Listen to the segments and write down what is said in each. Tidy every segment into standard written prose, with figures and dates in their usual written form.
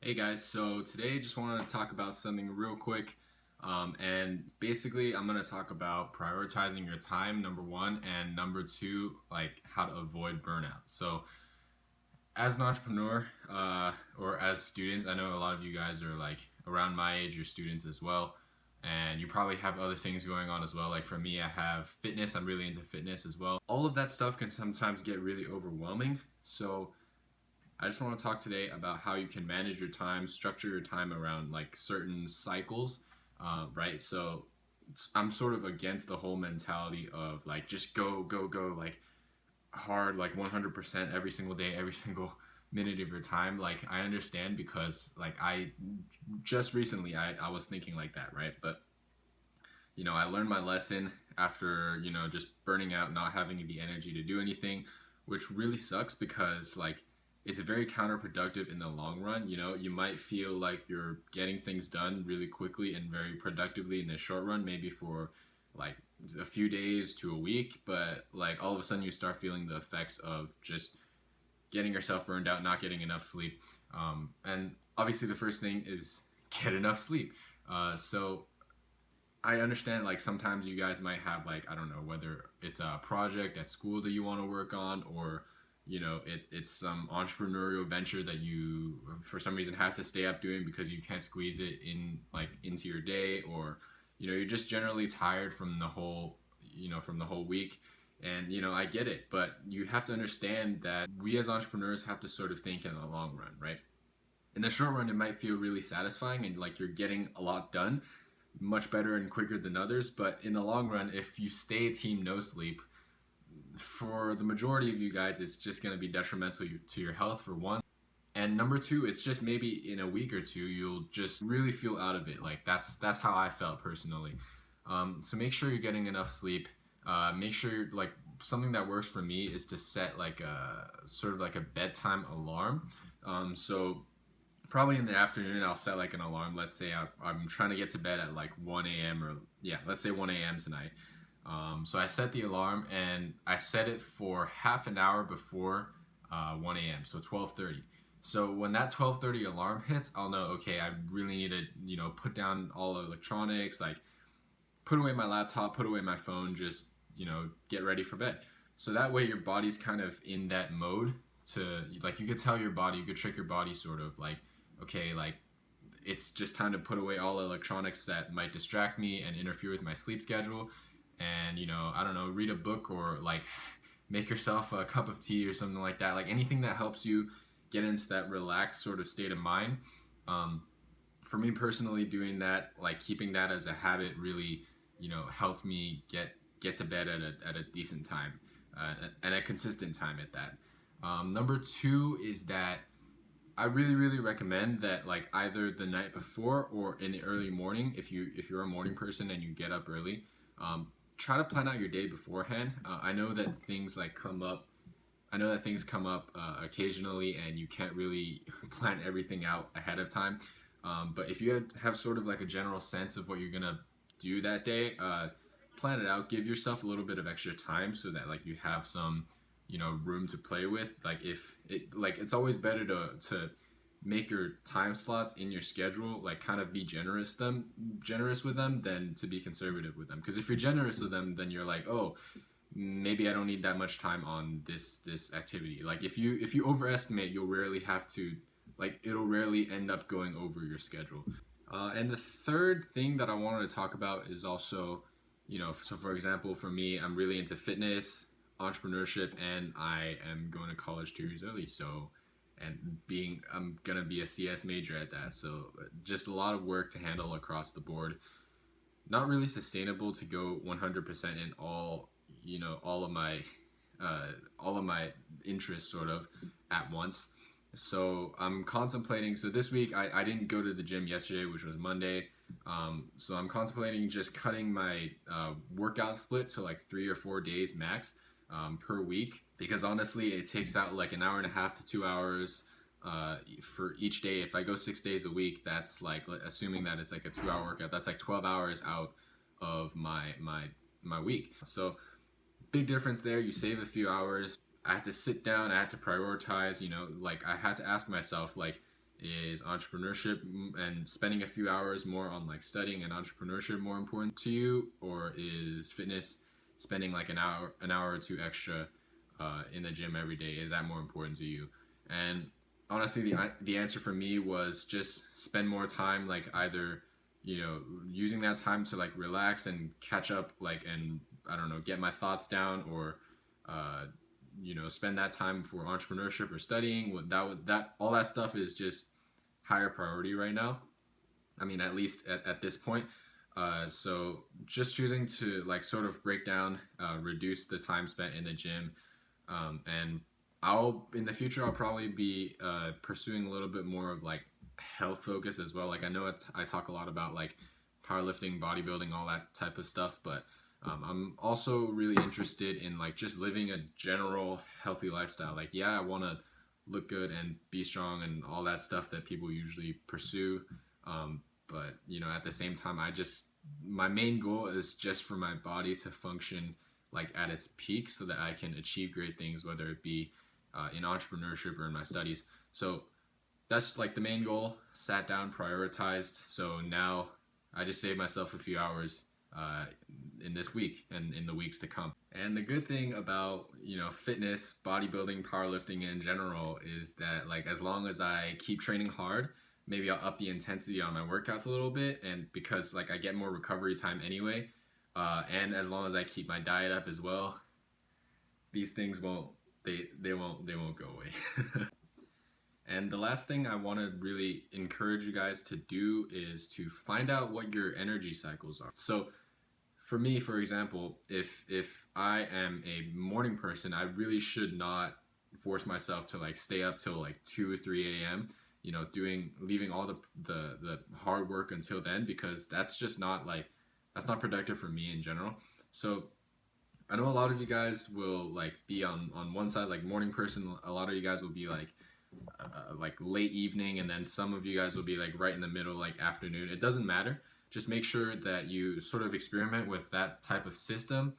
Hey guys, so today I just wanted to talk about something real quick. And basically, I'm going to talk about prioritizing your time, number one, and number two, like how to avoid burnout. So, as an entrepreneur or as students, I know a lot of you guys are like around my age, you're students as well, and you probably have other things going on as well. Like for me, I have fitness, I'm really into fitness as well. All of that stuff can sometimes get really overwhelming. So, I just want to talk today about how you can manage your time, structure your time around like certain cycles, right? So I'm sort of against the whole mentality of like just go, go, go, like hard, like 100% every single day, every single minute of your time. Like I understand because like I just recently I was thinking like that, right? But I learned my lesson after, just burning out, not having the energy to do anything, which really sucks because like it's very counterproductive in the long run. You might feel like you're getting things done really quickly and very productively in the short run, maybe for like a few days to a week, but like all of a sudden you start feeling the effects of just getting yourself burned out, not getting enough sleep. And obviously the first thing is get enough sleep. So I understand like sometimes you guys might have like, I don't know, whether it's a project at school that you want to work on, or it's some entrepreneurial venture that you for some reason have to stay up doing because you can't squeeze it in like into your day, or you're just generally tired from the whole week. And I get it, but you have to understand that we as entrepreneurs have to sort of think in the long run, right? In the short run it might feel really satisfying and like you're getting a lot done much better and quicker than others, but in the long run, if you stay team no sleep, for the majority of you guys, it's just going to be detrimental to your health, for one. And number two, it's just maybe in a week or two, you'll just really feel out of it. Like that's how I felt personally. So make sure you're getting enough sleep. Make sure like something that works for me is to set like a sort of like a bedtime alarm. So probably in the afternoon, I'll set like an alarm. Let's say I'm trying to get to bed at like 1 a.m. or yeah, let's say 1 a.m. tonight. So I set the alarm and I set it for half an hour before 1 a.m. So 12:30. So when that 12:30 alarm hits, I'll know, okay, I really need to put down all the electronics, like put away my laptop, put away my phone, just get ready for bed. So that way your body's kind of in that mode to like you could tell your body, you could trick your body sort of like, okay, like it's just time to put away all electronics that might distract me and interfere with my sleep schedule. And I don't know, read a book or like make yourself a cup of tea or something like that, like anything that helps you get into that relaxed sort of state of mind. For me personally, doing that, like keeping that as a habit, really helped me get to bed at a decent time, and a consistent time at that. Number two is that I really, really recommend that like either the night before or in the early morning, if you're a morning person and you get up early, try to plan out your day beforehand. I know that things like come up. I know that things come up occasionally, and you can't really plan everything out ahead of time. But if you have sort of like a general sense of what you're gonna do that day, plan it out. Give yourself a little bit of extra time so that like you have some room to play with. Like if it like it's always better to make your time slots in your schedule like kind of be generous with them than to be conservative with them, because if you're generous with them, then you're like, oh, maybe I don't need that much time on this activity. Like if you overestimate, you'll rarely have to, like it'll rarely end up going over your schedule. And the third thing that I wanted to talk about is also, so for example, for me, I'm really into fitness, entrepreneurship, and I am going to college 2 years early. So, and I'm gonna be a CS major at that. So just a lot of work to handle across the board. Not really sustainable to go 100% in all of my interests sort of at once. So I'm contemplating. So this week I didn't go to the gym yesterday, which was Monday. So I'm contemplating just cutting my workout split to like 3 or 4 days max per week, because honestly it takes out like an hour and a half to 2 hours for each day. If I go 6 days a week, that's like, assuming that it's like a 2-hour workout, that's like 12 hours out of my week. So big difference there. You save a few hours. I had to sit down, I had to prioritize, like I had to ask myself, like, Is entrepreneurship and spending a few hours more on like studying and entrepreneurship more important to you, or is fitness, spending like an hour or two extra in the gym every day, is that more important to you? And honestly, the answer for me was just spend more time, like either, you know, using that time to like relax and catch up, like, and I don't know, get my thoughts down, or uh, you know, spend that time for entrepreneurship or studying. That all that stuff is just higher priority right now. I mean, at least at this point. So just choosing to like sort of break down, reduce the time spent in the gym, and I'll in the future I'll probably be pursuing a little bit more of like health focus as well. Like I know I talk a lot about like powerlifting, bodybuilding, all that type of stuff, but I'm also really interested in like just living a general healthy lifestyle. Like yeah, I want to look good and be strong and all that stuff that people usually pursue. But you know, at the same time, my main goal is just for my body to function like at its peak, so that I can achieve great things, whether it be in entrepreneurship or in my studies. So that's like the main goal. Sat down, prioritized. So now I just saved myself a few hours in this week and in the weeks to come. And the good thing about, you know, fitness, bodybuilding, powerlifting in general is that like as long as I keep training hard, maybe I'll up the intensity on my workouts a little bit, and because like I get more recovery time anyway, and as long as I keep my diet up as well, these things won't they won't go away. And the last thing I want to really encourage you guys to do is to find out what your energy cycles are. So for me, for example, if I am a morning person, I really should not force myself to like stay up till like 2 or 3 a.m. You know, leaving all the hard work until then, because that's just not like, that's not productive for me in general. So I know a lot of you guys will like be on one side, like morning person. A lot of you guys will be like late evening, and then some of you guys will be like right in the middle, like afternoon. It doesn't matter. Just make sure that you sort of experiment with that type of system.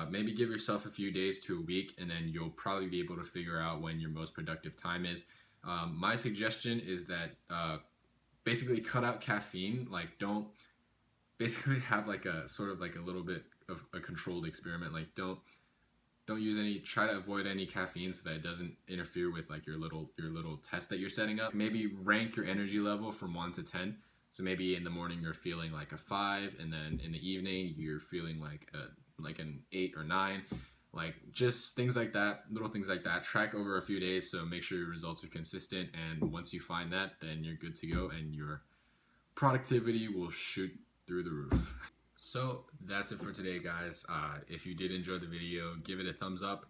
Maybe give yourself a few days to a week, and then you'll probably be able to figure out when your most productive time is. My suggestion is that basically cut out caffeine. Like don't basically have like a sort of like a little bit of a controlled experiment. Like don't use any, try to avoid any caffeine so that it doesn't interfere with like your little test that you're setting up. Maybe rank your energy level from 1 to 10. So maybe in the morning you're feeling like a 5, and then in the evening you're feeling like an 8 or 9. Like just things like that, little things like that. Track over a few days, so make sure your results are consistent, and once you find that, then you're good to go and your productivity will shoot through the roof. So that's it for today, guys. If you did enjoy the video, give it a thumbs up.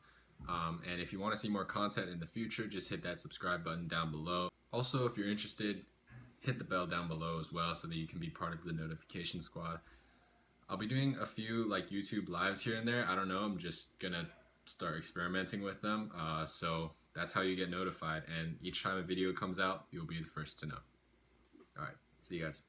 And if you want to see more content in the future, just hit that subscribe button down below. Also, if you're interested, hit the bell down below as well, so that you can be part of the notification squad. I'll be doing a few like YouTube lives here and there. I don't know, I'm just gonna start experimenting with them. So that's how you get notified, and each time a video comes out, you'll be the first to know. Alright, see you guys.